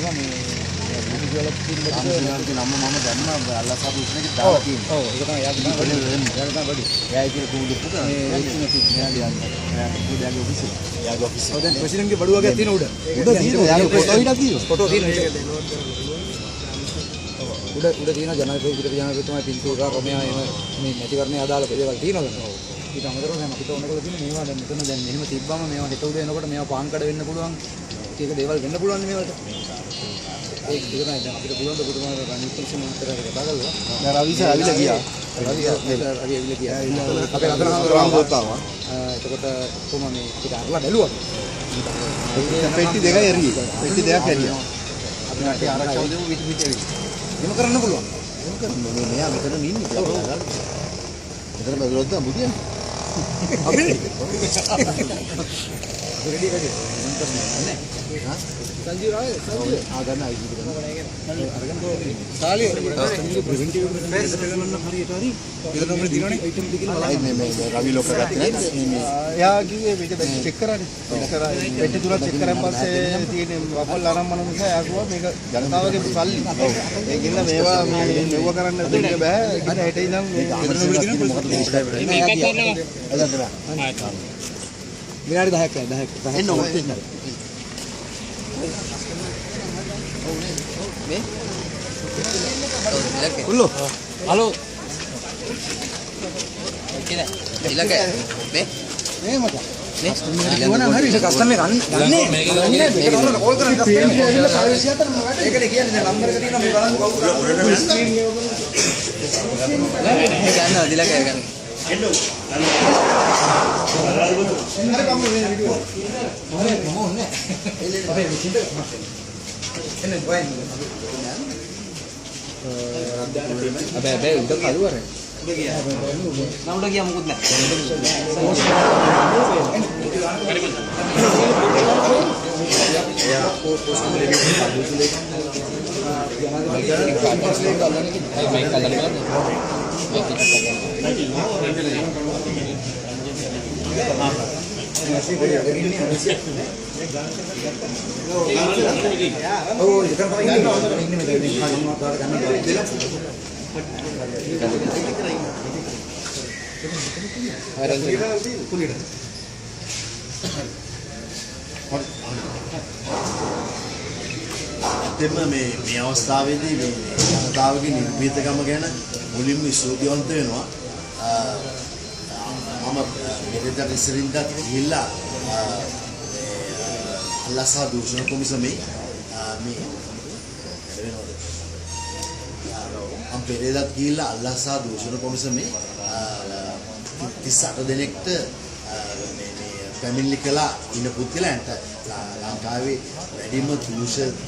තියෙනවා මේ බුදු කියලා තියෙන නම මම දැම්ම අල්ලසා දුන්නේක දාලා තියෙනවා. ඔව් ඒක තමයි යාගේ තමයි වැඩි. එයා කියලා කුඩු පුත මේ එයාගේ කුඩයාගේ ඔෆිස් එක. යාගේ ඔෆිස් එක. ඔය දැන් ප්‍රෙසිඩන්ට්ගේ බඩුව වගේ තියෙන උඩ. උඩ තියෙනවා යාගේ ෆොටෝ හිටක් තියෙනවා. ෆොටෝ තියෙනවා. උඩ තියෙන ජනාධිපතිතුමා පින්තූරා රොමයා එන මේ නැතිකරණයේ අදාළ දේවල් තියෙනවා. ඊට අමතරව දැන් අපිට ඕන කරලා තියෙන මේවා දැන් මෙතන දැන් මෙහෙම තිබ්බම මේවා හෙට උදේ එනකොට මේවා පාන් කඩ වෙන්න පුළුවන්. ඒක දේවල් වෙන්න පුළුවන් මේවට. ඒක දෙක තමයි දැන් අපිට පුළුවන් ද පුදුමාකාර රණිත් කිසිම උත්තරයක් කතා කරලා. දැන් රවිස ඇවිල්ලා ගියා. රවි ඇවිල්ලා ගියා. අපේ අතන හඳුරන් ගොතාවා. එතකොට කොහොම මේ ටික අරලා බැලුවා. පෙට්ටි දෙකයි ඇරියේ. පෙට්ටි දෙකක් ඇරියා. අපි රටේ ආරක්ෂාව දෙමු විට එහෙම කරන්න පුළුවන්. එහෙම කරන්න මේ මෙයා මෙතන ඉන්නේ. මෙතන බැලුවොත් නම් බුදියන්නේ. අපි රෙඩි වැඩි. නෑ. හා? සංජීව ආයේ සංජීව. ගන්න ආයි කිව්වා. අරගෙන සාලිය ප්‍රිවෙන්ටිව් ෆේස් කරගන්න හරියට හරි. ඒක තමයි දිනවනේ. අයිටම් දෙකකින් බලන්න. මේ රවි ලොක ගත්තේ නේද? මේ එයා කිව්වේ මේක දැන් චෙක් කරානේ. චෙක් කරා. පෙට්ටි තුනක් චෙක් කරන් පස්සේ තියෙන වපල් අරන් මන නිසා එයා කිව්වා මේක ජනතාවගේ සල්ලි. ඒකින්ද මේවා මේ මෙව කරන්න දෙන්න බෑ. ඒකින්ද හෙට ඉඳන් මේ මොකටද මේක කරනවා. විනාඩි 10ක් එන්න ඕනේ. මේ හලෝ හලෝ ඔකේ ඊළඟ මේ මත මේ ඊළඟ හරි කස්ටමර් ගන්නේ මේක තමයි කෝල් කරන්නේ කස්ටමර් සර්විස් යතර මම ඒකනේ කියන්නේ දැන් නම්බර් එක තියෙනවා මේ බලන්න කවුරුද ස්ක්‍රීන් එක ගන්න දිලා ගන්න එන්න අර කම්ම මේ වීඩියෝ මොහොනේ මොහොනේ අපේ විචින්ද එන්න ගොයින් අබේ උඩ කළුවර නෑ උඩ ගියා මොකුත් නෑ මේ අවස්ථාවේදී මේ ජනතාවගේ නිර්භීතකම ගැන මුලින්ම ස්තුතිවන්ත වෙනවා. මම මෙතනට ඉස්සරින්දත් ගිහිල්ලා අල්ලාසා දූෂණ කොමිසමේ මේ මම පෙරේදත් ගිහිල්ලා අල්ලාසා දූෂණ කොමිසමේ 38 දෙනෙක්ට මේ පැමිණිලි කළා ඉන්න පුද්ගලයන්ට ලංකාවේ වැඩිම දූෂිත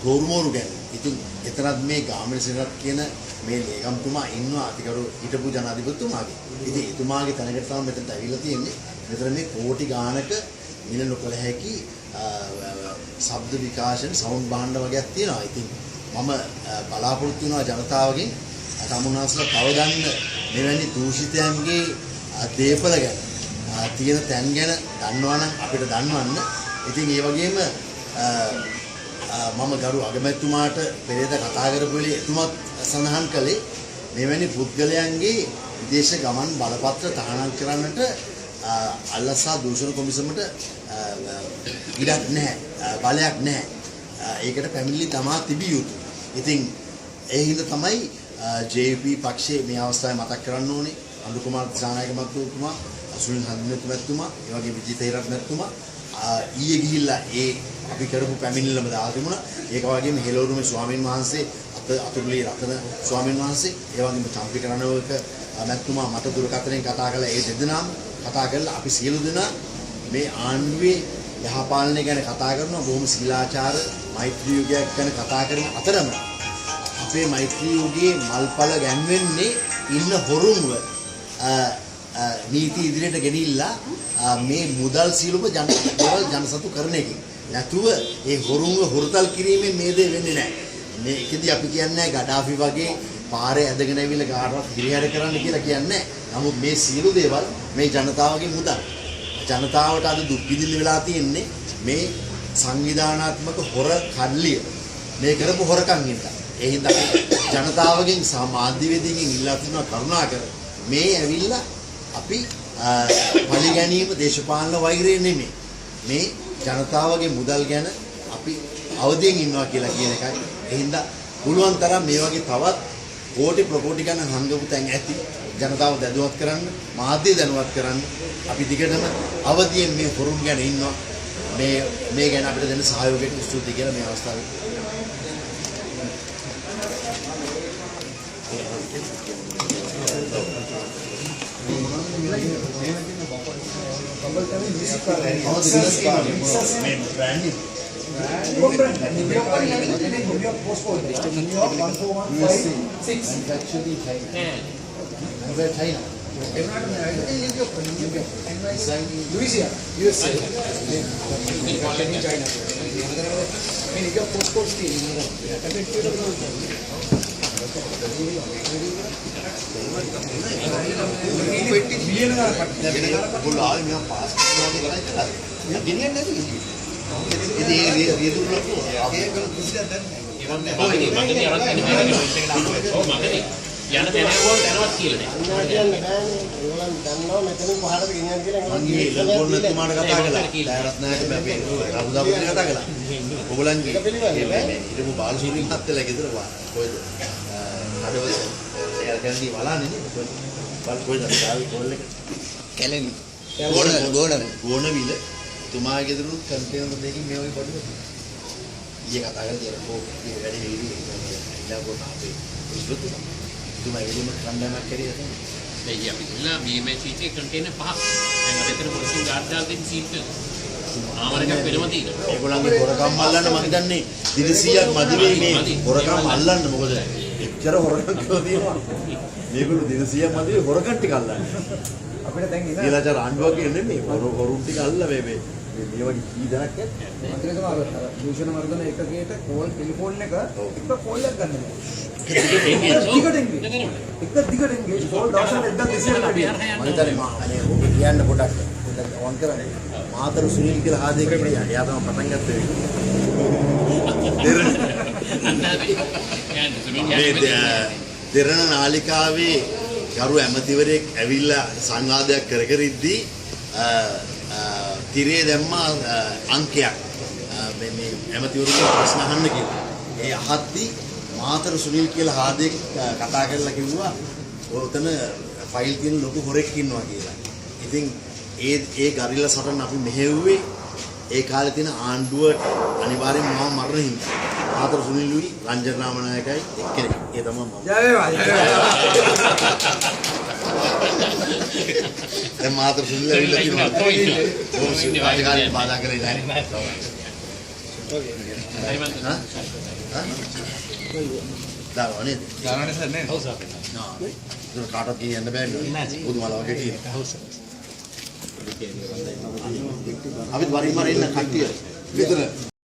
තෝරුමෝරු ගැන. ඉතින් එතරම් මේ ගාමිණී සේනරත් කියන මේ ලේකම්තුමා ඉන්නවා අතිකරු හිටපු ජනාධිපතිතුමාගේ. ඉතින් එතුමාගේ තැනකට තමයි මෙතනට ඇවිල්ලා තියෙන්නේ. මෙතන මේ කෝටි ගාණක මිල නොකළ හැකි ශබ්ද විකාශන සවුන්ඩ් භාණ්ඩ වගේක් තියෙනවා. ඉතින් මම බලාපොරොත්තු වෙනවා ජනතාවගෙන් තමුන්වහන්සේලා තව ගන්න මෙවැනි දූෂිතයන්ගේ දේපල ගැන තියෙන තැන් ගැන දන්නවනම් අපිට දන්වන්න. ඉතින් ඒ වගේම මම ගරු අගමැතිතුමාට පෙරේද කතා කරපු වෙලේ එතුමත් සඳහන් කළේ මෙවැනි පුද්ගලයන්ගේ විදේශ ගමන් බලපත්‍ර තහනම් කරන්නට අල්ලාසා දූෂණ කොමිසමට ඉඩක් නැහැ, බලයක් නැහැ. ඒකට පැමිණිලි තමා තිබිය යුතු. ඉතින් ඒ හින්දා තමයි JP පක්ෂයේ මේ අවස්ථාවේ මතක් කරන්න ඕනේ අනුර කුමාර දිසානායක මහත්මයා, සුනිල් හඳුනතුමා, ඒ වගේ විජිත හේරත්නතුමා ඊයේ ගිහිල්ලා ඒ අපි කරපු පැමිණිල්ලම දාලා තිබුණා. ඒක වගේම හෙළවරුමේ ස්වාමීන් වහන්සේ අතුරුලී රතන ස්වාමීන් වහන්සේ, ඒ වගේම චම්පික රණවක මැතිතුමා මට දුරකථනයෙන් කතා කළා. ඒ දෙදෙනාම කතා කරලා අපි සියලු දෙනා මේ ආණ්ඩුවේ යහපාලනය ගැන කතා කරනවා. බොහොම ශීලාචාර මෛත්‍රී යුගයක් ගැන කතා කරන අතරම අපේ මෛත්‍රී යුගයේ මල්පල ගැන්වෙන්නේ ඉන්න හොරුන්ව නීති ඉදිරියට ගෙනිහිල්ලා මේ මුදල් සියලුම ජනසතු කරන එකකින්. නැතුව ඒ හොරුන්ව හොරතල් කිරීමෙන් මේ දේ වෙන්නේ නැහැ. මේකෙදි අපි කියන්නේ ගඩාෆි වගේ පාරේ ඇදගෙන ඇවිල්ලා කාටවත් හිරිහැර කරන්න කියලා කියන්නේ. නමුත් මේ සියලු දේවල් මේ ජනතාවගේ මුදල්. ජනතාවට අද දුක් විඳින්න වෙලා තියෙන්නේ මේ සංවිධානාත්මක හොර කල්ලිය. මේ කරපු හොරකම් හින්දා. ඒ හින්දා ජනතාවගෙන් සමාධිවේදීන්ගෙන් ඉල්ලා තිනවා කරුණාකර මේ ඇවිල්ලා අපි පලි ගැනීම දේශපාලන වෛරය නෙමෙයි. මේ ජනතාවගේ මුදල් ගැන අපි අවදියෙන් ඉන්නවා කියලා කියන එකයි. ඒ හින්දා පුළුවන් තරම් මේ වගේ තවත් කෝටි ප්‍රකෝටි ගණන් හංගපු තැන් ඇති ජනතාව දැනුවත් කරන්න, මාධ්‍ය දැනුවත් කරන්න අපි දිගටම අවදියෙන් මේ හොරුන් ගැන ඉන්නවා. මේ ගැන අපිට දෙන සහයෝගයට ස්තුතියි කියලා මේ අවස්ථාවේ යන තැනවල දැනවත් කියලා නෑ. ඒගොල්ලන් දන්නවා මෙතනින් කොහාටද ගෙනියන්නේ කියලා. මම ගියේ ලොකුන්නතුමාට කතා කළා. ඩයරත්නායක අපි රබුදාපුරේ කතා කළා. ඔයගොල්ලන්ගේ මේ හිටපු බාලසූරින් හත්තලා ගෙදර කොහෙද? අඩවල එයාගෙන්දී බලන්නේ නේ. බල් කොහෙද? ආවි කෝල් එක. කැලණි. ගෝණවිල තුමාගේ ගෙදරුත් කන්ටේනර් දෙකකින් මේ වගේ පොඩි ඊයේ කතා කරලා තියෙනවා. මේ වැඩි වීඩියෝ ඉලා කොට අපේ ඉස්බතු තුමා එළියම කණ්ඩායමක් කරියද? දැන් අපි ඉල්ලා මේ සීට් එක කන්ටේනර් පහක්. දැන් අර එතන පොලිසියෙන් ගාඩ් දාලා දෙන්න සීට් එක. ආවරයක් වෙනම තියෙනවා. ඒගොල්ලන්ගේ හොරකම් අල්ලන්න මම හිතන්නේ 200ක් මදි වෙයි මේ හොරකම් අල්ලන්න. මොකද එච්චර හොරකම් කරලා තියෙනවා. මේගොල්ලෝ 200ක් මදි වෙයි හොරකම් ටික අල්ලන්න. අපිට දැන් ඉන්න ඊළාචාර ආණ්ඩුවක් කියන්නේ මේ හොරුන් ටික අල්ල මේ වගේ කී දෙනෙක් ඇත්ද? මන්ත්‍රීතුමා දූෂණ වර්ධන ඒකකයට කෝල් ටෙලිෆෝන් එක කෝල් එකක් ගන්න බෑ. දිගට එංගේජ් කෝල් 1200ක් අපි අර යන්න මම හිතන්නේ අනේ ඔබ කියන්න පොඩක් ඔන් කරන්නේ මාතර සුනිල් කියලා ආදේ කියලා. එයා තමයි පටන් ගත්තේ. දෙරණ නාලිකාවේ ගරු ඇමතිවරයෙක් ඇවිල්ලා සංවාදයක් කර කර ඉද්දී තිරේ දැම්මා අංකයක් මේ ඇමතිවරුන්ගේ ප්‍රශ්න අහන්න කියලා. ඒ අහද්දී මාතර සුනිල් කියලා ආදේ කතා කරලා කිව්වා ඔතන ෆයිල් තියෙන ලොකු හොරෙක් ඉන්නවා කියලා. ඉතින් ඒ ගරිල්ලා සටන අපි මෙහෙව්වේ ඒ කාලේ තියෙන ආණ්ඩුව අනිවාර්යෙන් මම මරණ හින්දා. මාතර සුනිල්ුයි රංජන නාමනායකයි එක්කෙනෙක්. ඒ තමයි මම. ජය වේවා. දැන් මාතර සුනිල් ඇවිල්ලා තියෙනවා. රාජකාරී බාධා කරේ නැහැ. දාවනේ. ගානනේ සර් නේ. ඔව් සර්. නා. ඒක කාටවත් කියන්න බෑනේ. බුදුමල වගේ තියෙනවා. ඔව් සර්. අපි වරින් වර ඉන්න කට්ටිය විතර